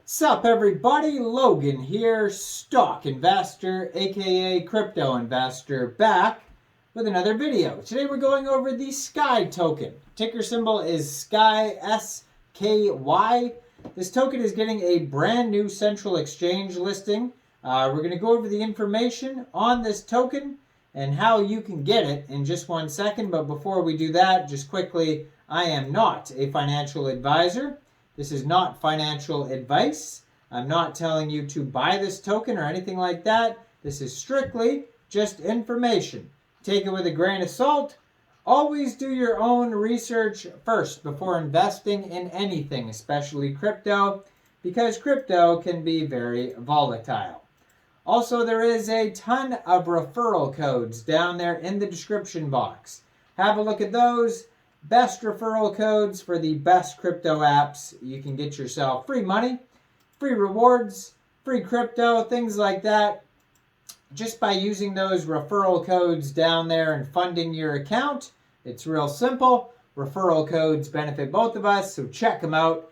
Sup everybody, Logan here, stock investor, aka crypto investor, back with another video. Today we're going over the Sky token. Ticker symbol is Sky, SKY. This token is getting a brand new central exchange listing. We're going to go over the information on this token and how you can get it in just 1 second. But before we do that, just quickly, I am not a financial advisor. This is not financial advice. I'm not telling you to buy this token or anything like that. This is strictly just information. Take it with a grain of salt. Always do your own research first before investing in anything, especially crypto, because crypto can be very volatile. Also, there is a ton of referral codes down there in the description box. Have a look at those. Best referral codes for the best crypto apps. You can get yourself free money, free rewards, free crypto, things like that. Just by using those referral codes down there and funding your account. It's real simple. Referral codes benefit both of us, so check them out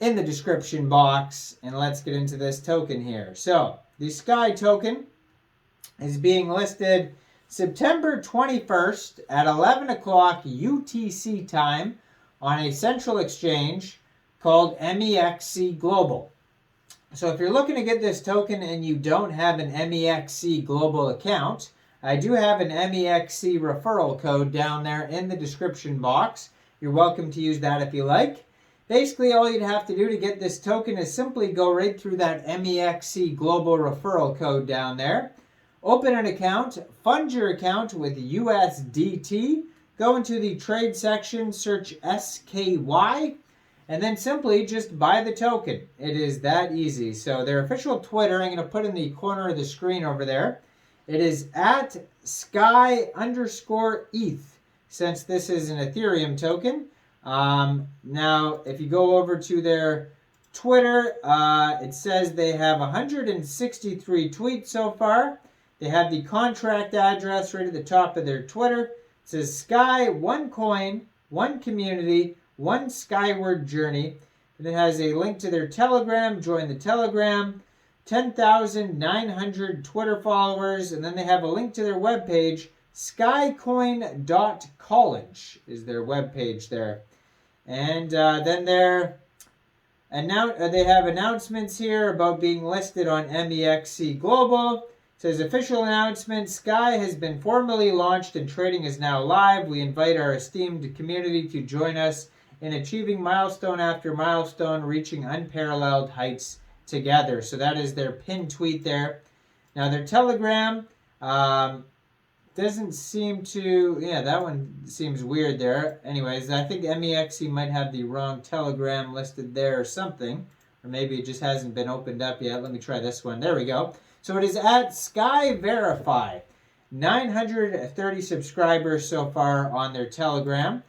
in the description box. And let's get into this token here. So, the Sky token is being listed September 21st at 11 o'clock UTC time on a central exchange called Mexc Global. So if you're looking to get this token and you don't have an Mexc Global account, I do have an Mexc referral code down there in the description box. You're welcome to use that if you like. Basically, all you'd have to do to get this token is simply go right through that Mexc Global referral code down there. Open an account, fund your account with USDT, go into the trade section, search SKY, and then simply just buy the token. It is that easy. So their official Twitter, I'm going to put in the corner of the screen over there. It is at Sky_ETH, since this is an Ethereum token. Now, if you go over to their Twitter, it says they have 163 tweets so far. They have the contract address right at the top of their Twitter. It says Sky, one coin, one community, one skyward journey. And it has a link to their Telegram. Join the Telegram. 10,900 Twitter followers. And then they have a link to their webpage. Skycoin.college is their webpage there. And then they have announcements here about being listed on Mexc Global. It says, official announcement, Sky has been formally launched and trading is now live. We invite our esteemed community to join us in achieving milestone after milestone, reaching unparalleled heights together. So that is their pinned tweet there. Now their Telegram doesn't seem to, that one seems weird there. Anyways, I think Mexc might have the wrong Telegram listed there or something. Or maybe it just hasn't been opened up yet. Let me try this one. There we go. So it is at Sky Verify. 930 subscribers so far on their Telegram.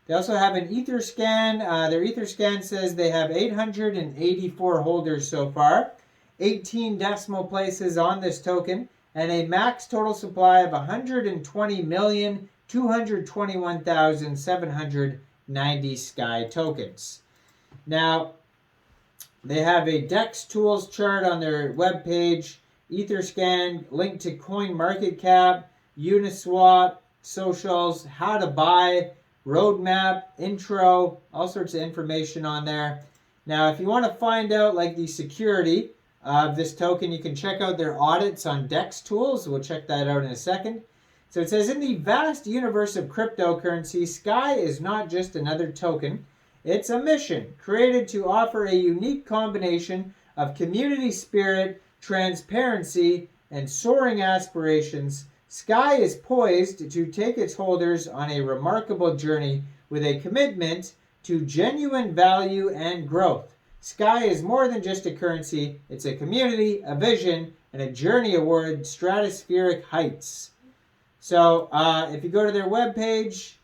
They also have an Etherscan. Their Etherscan says they have 884 holders so far. 18 decimal places on this token. And a max total supply of 120,221,790 Sky tokens. Now, they have a DEX tools chart on their webpage. Etherscan, link to CoinMarketCap, Uniswap, socials, how to buy, roadmap, intro, all sorts of information on there. Now, if you want to find out like the security of this token, you can check out their audits on DEX tools. We'll check that out in a second. So it says, in the vast universe of cryptocurrency, Sky is not just another token. It's a mission created to offer a unique combination of community spirit, transparency, and soaring aspirations. Sky is poised to take its holders on a remarkable journey with a commitment to genuine value and growth. Sky is more than just a currency. It's a community, a vision, and a journey award stratospheric heights. So if you go to their webpage,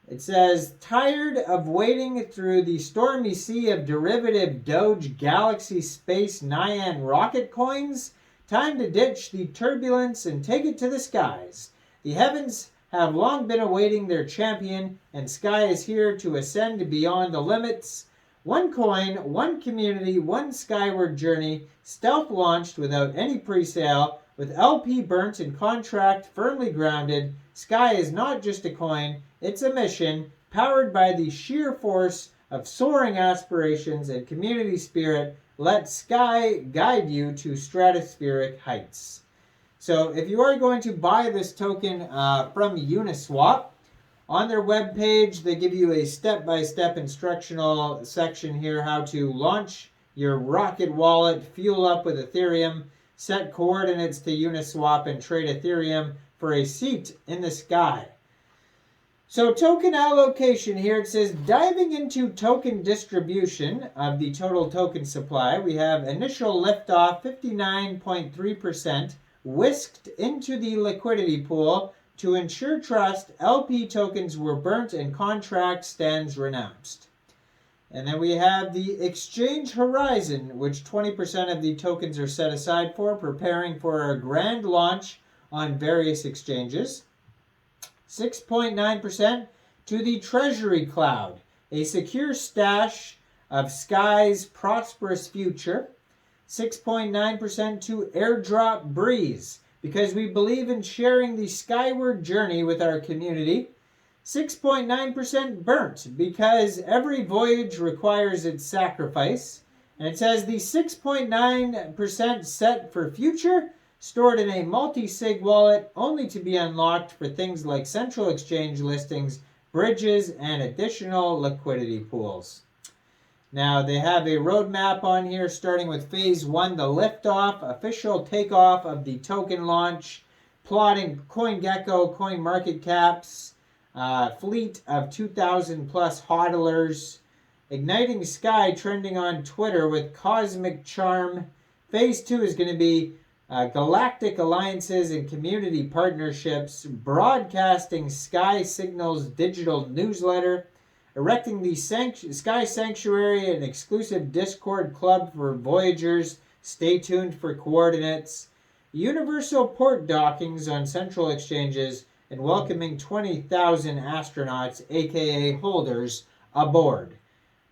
it says, tired of wading through the stormy sea of derivative Doge Galaxy Space Nyan rocket coins? Time to ditch the turbulence and take it to the skies. The heavens have long been awaiting their champion, and Sky is here to ascend beyond the limits One coin, one community, one skyward journey, stealth launched without any pre-sale, with LP burnt and contract firmly grounded. Sky is not just a coin, it's a mission, powered by the sheer force of soaring aspirations and community spirit. Let Sky guide you to stratospheric heights. So if you are going to buy this token from Uniswap, on their webpage, they give you a step-by-step instructional section here how to launch your Rocket wallet, fuel up with Ethereum, set coordinates to Uniswap, and trade Ethereum for a seat in the sky. So token allocation here, it says diving into token distribution of the total token supply, we have initial liftoff 59.3%, whisked into the liquidity pool. To ensure trust, LP tokens were burnt and contract stands renounced. And then we have the exchange horizon, which 20% of the tokens are set aside for, preparing for a grand launch on various exchanges. 6.9% to the treasury cloud, a secure stash of Sky's prosperous future. 6.9% to airdrop breeze, because we believe in sharing the skyward journey with our community. 6.9% burnt, because every voyage requires its sacrifice. And it says the 6.9% set for future, stored in a multi-sig wallet, only to be unlocked for things like central exchange listings, bridges, and additional liquidity pools. Now, they have a roadmap on here, starting with Phase 1, the liftoff, official takeoff of the token launch, plotting CoinGecko, CoinMarketCap's fleet of 2,000 plus hodlers, igniting Sky trending on Twitter with Cosmic Charm. Phase 2 is going to be galactic alliances and community partnerships, broadcasting Sky Signal's digital newsletter, erecting the Sky Sanctuary, an exclusive Discord club for Voyagers. Stay tuned for coordinates. Universal port dockings on central exchanges, and welcoming 20,000 astronauts, aka holders, aboard.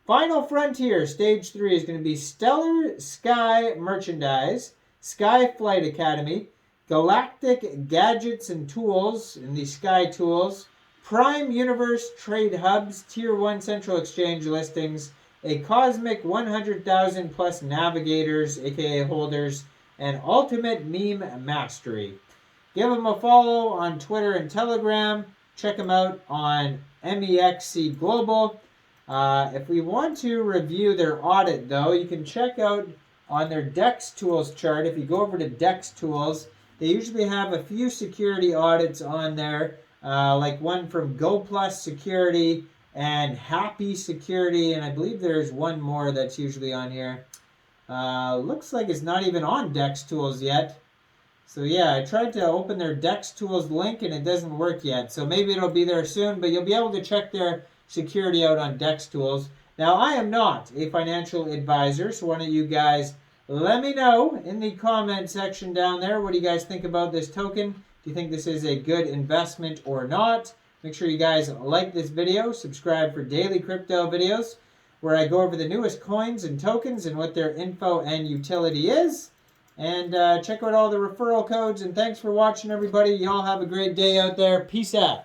Final Frontier, Stage 3, is going to be Stellar Sky Merchandise, Sky Flight Academy, Galactic Gadgets and Tools in the Sky Tools, Prime Universe Trade Hubs, Tier 1 Central Exchange listings, a cosmic 100,000 plus navigators, aka holders, and Ultimate Meme Mastery. Give them a follow on Twitter and Telegram. Check them out on Mexc Global. If we want to review their audit, though, you can check out on their DEX Tools chart. If you go over to DEX Tools, they usually have a few security audits on there, like one from GoPlus Security and Happy Security, and I believe there's one more that's usually on here. Looks like it's not even on DEX Tools yet. So yeah, I tried to open their DEX Tools link and it doesn't work yet. So maybe it'll be there soon, but you'll be able to check their security out on DEX Tools. Now, I am not a financial advisor, so why don't you guys let me know in the comment section down there. What do you guys think about this token? Do you think this is a good investment or not? Make sure you guys like this video, subscribe for daily crypto videos where I go over the newest coins and tokens and what their info and utility is. And check out all the referral codes. And thanks for watching, everybody. Y'all have a great day out there. Peace out.